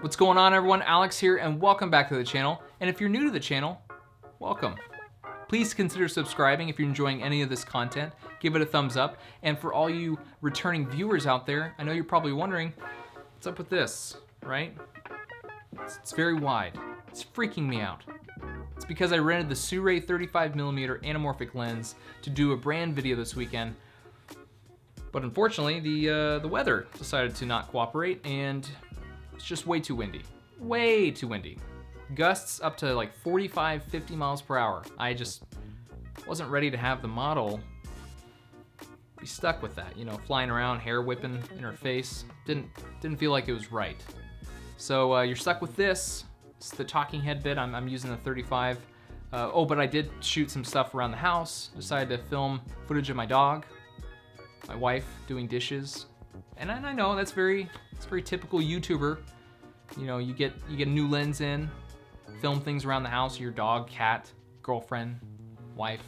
What's going on, everyone? Alex here, and welcome back to the channel. And if you're new to the channel, welcome. Please consider subscribing if you're enjoying any of this content. Give it a thumbs up. And for all you returning viewers out there, I know you're probably wondering, what's up with this, right? It's very wide. It's freaking me out. It's because I rented the Sirui 35mm anamorphic lens to do a brand video this weekend. But unfortunately, the weather decided to not cooperate, and it's just way too windy. Way too windy. Gusts up to like 45, 50 miles per hour. I just wasn't ready to have the model be stuck with that, you know, flying around, hair whipping in her face. Didn't feel like it was right. So you're stuck with this. It's the talking head bit. I'm using the 35. Oh, but I did shoot some stuff around the house. Decided to film footage of my dog, my wife doing dishes. And I know it's very typical YouTuber. You know, you get a new lens in, film things around the house, your dog, cat, girlfriend, wife.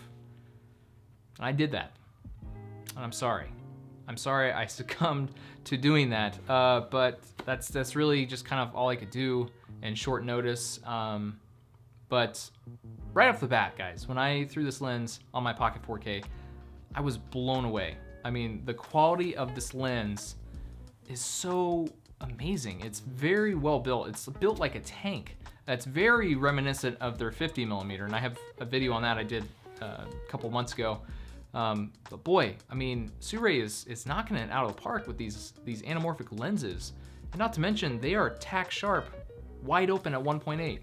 And I did that. And I'm sorry. I'm sorry I succumbed to doing that. But that's really just kind of all I could do in short notice. But right off the bat, guys, when I threw this lens on my Pocket 4K, I was blown away. I mean, the quality of this lens is so amazing. It's very well built. It's built like a tank. That's very reminiscent of their 50mm, and I have a video on that I did a couple months ago. But boy, I mean, Sirui is knocking it out of the park with these anamorphic lenses, and not to mention they are tack sharp, wide open at 1.8,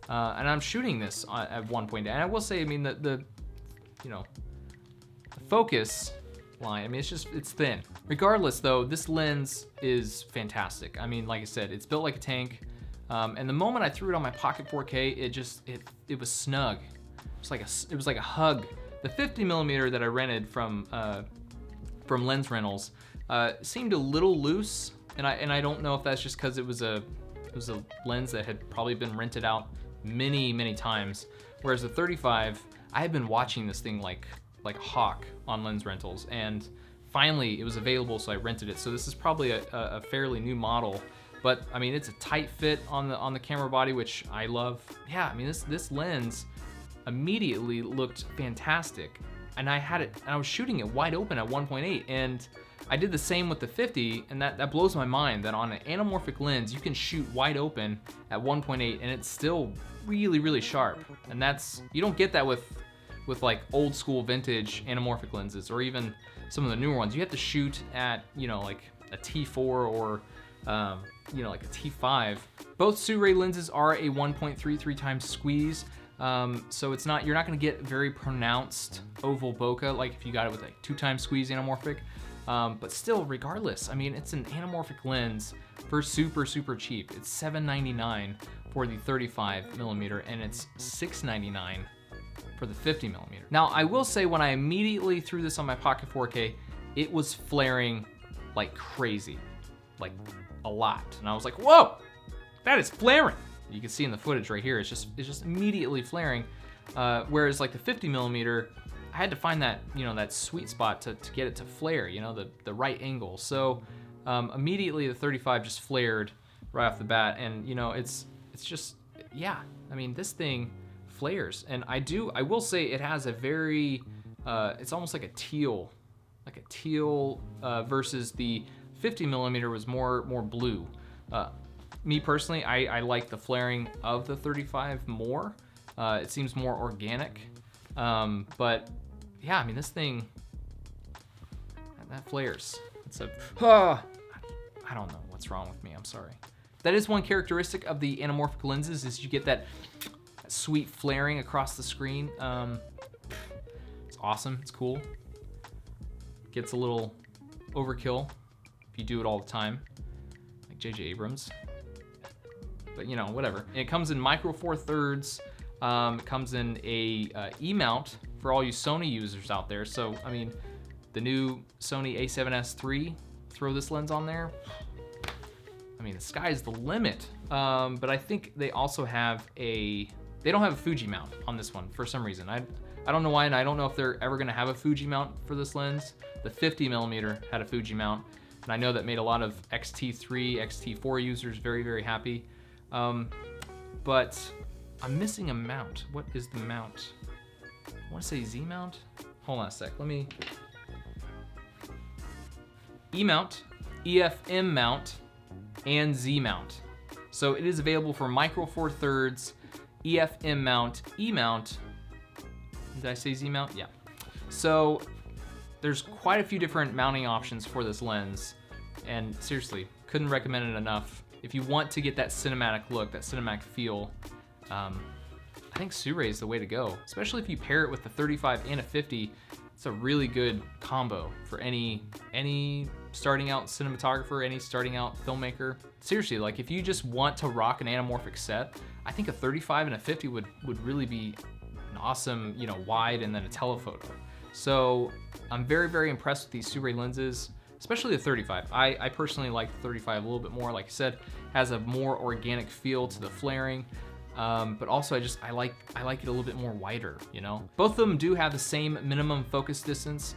and I'm shooting this at 1.8. And I will say, I mean, the focus line, I mean, it's thin. Regardless though, this lens is fantastic. I mean, like I said, it's built like a tank. And the moment I threw it on my Pocket 4K, it was snug. It was like a hug. The 50mm that I rented from Lens Rentals seemed a little loose, and I don't know if that's just because it was a lens that had probably been rented out many times. Whereas the 35, I had been watching this thing like a hawk on Lens Rentals, and finally it was available, so I rented it. So this is probably a fairly new model, but I mean, it's a tight fit on the camera body, which I love. Yeah, I mean, this lens immediately looked fantastic, and I was shooting it wide open at 1.8, and I did the same with the 50, and that blows my mind that on an anamorphic lens you can shoot wide open at 1.8 and it's still really sharp. And you don't get that with like old school vintage anamorphic lenses, or even some of the newer ones. You have to shoot at, you know, like a T4 or you know, like a T5. Both Sirui lenses are a 1.33 times squeeze, so you're not gonna get very pronounced oval bokeh like if you got it with like 2 times squeeze anamorphic. But still, regardless, I mean, it's an anamorphic lens for super cheap. It's $7.99 for the 35mm, and it's $6.99 for the 50mm. Now, I will say, when I immediately threw this on my Pocket 4K, it was flaring like crazy, like a lot. And I was like, whoa, that is flaring. You can see in the footage right here, it's just immediately flaring. Whereas like the 50mm, I had to find that, you know, that sweet spot to get it to flare, you know, the right angle. So immediately the 35 just flared right off the bat, and you know, it's just, yeah, I mean, this thing flares. And I will say it has a very, it's almost like a teal versus the 50mm was more blue. Me personally, I like the flaring of the 35 more. It seems more organic. But yeah, I mean, this thing, that flares. I don't know what's wrong with me, I'm sorry. That is one characteristic of the anamorphic lenses, is you get that sweet flaring across the screen. It's awesome, it's cool. Gets a little overkill if you do it all the time, like J.J. Abrams. But you know, whatever. And it comes in micro 4/3. It comes in a E-mount for all you Sony users out there. So, I mean, the new Sony a7S III, throw this lens on there, I mean, the sky's the limit. But I think they also have they don't have a Fuji mount on this one for some reason. I don't know why, and I don't know if they're ever gonna have a Fuji mount for this lens. The 50mm had a Fuji mount, and I know that made a lot of X-T3, X-T4 users very happy. But I'm missing a mount. What is the mount? I want to say Z mount. Hold on a sec. Let me. E mount, EFM mount, and Z mount. So it is available for Micro Four Thirds, EFM mount, E mount. Did I say Z mount? Yeah. So there's quite a few different mounting options for this lens, and seriously, couldn't recommend it enough. If you want to get that cinematic look, that cinematic feel, I think Sirui is the way to go. Especially if you pair it with the 35 and a 50, it's a really good combo for any starting out cinematographer, any starting out filmmaker. Seriously, like if you just want to rock an anamorphic set, I think a 35 and a 50 would really be an awesome, you know, wide and then a telephoto. So I'm very, very impressed with these Sirui lenses, especially the 35. I personally like the 35 a little bit more. Like I said, has a more organic feel to the flaring. But also I like it a little bit more wider, you know? Both of them do have the same minimum focus distance,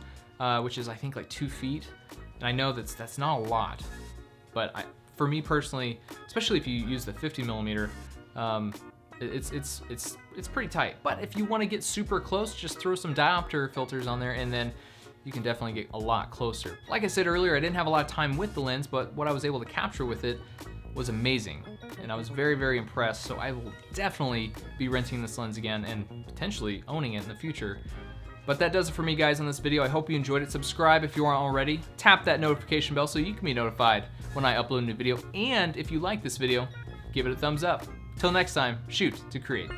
which is I think like 2 feet. And I know that's not a lot, but for me personally, especially if you use the 50 millimeter, it's pretty tight. But if you want to get super close, just throw some diopter filters on there and then you can definitely get a lot closer. Like I said earlier, I didn't have a lot of time with the lens, but what I was able to capture with it was amazing. And I was very, very impressed. So I will definitely be renting this lens again and potentially owning it in the future. But that does it for me, guys, on this video. I hope you enjoyed it. Subscribe if you aren't already. Tap that notification bell so you can be notified when I upload a new video. And if you like this video, give it a thumbs up. Till next time, shoot to create.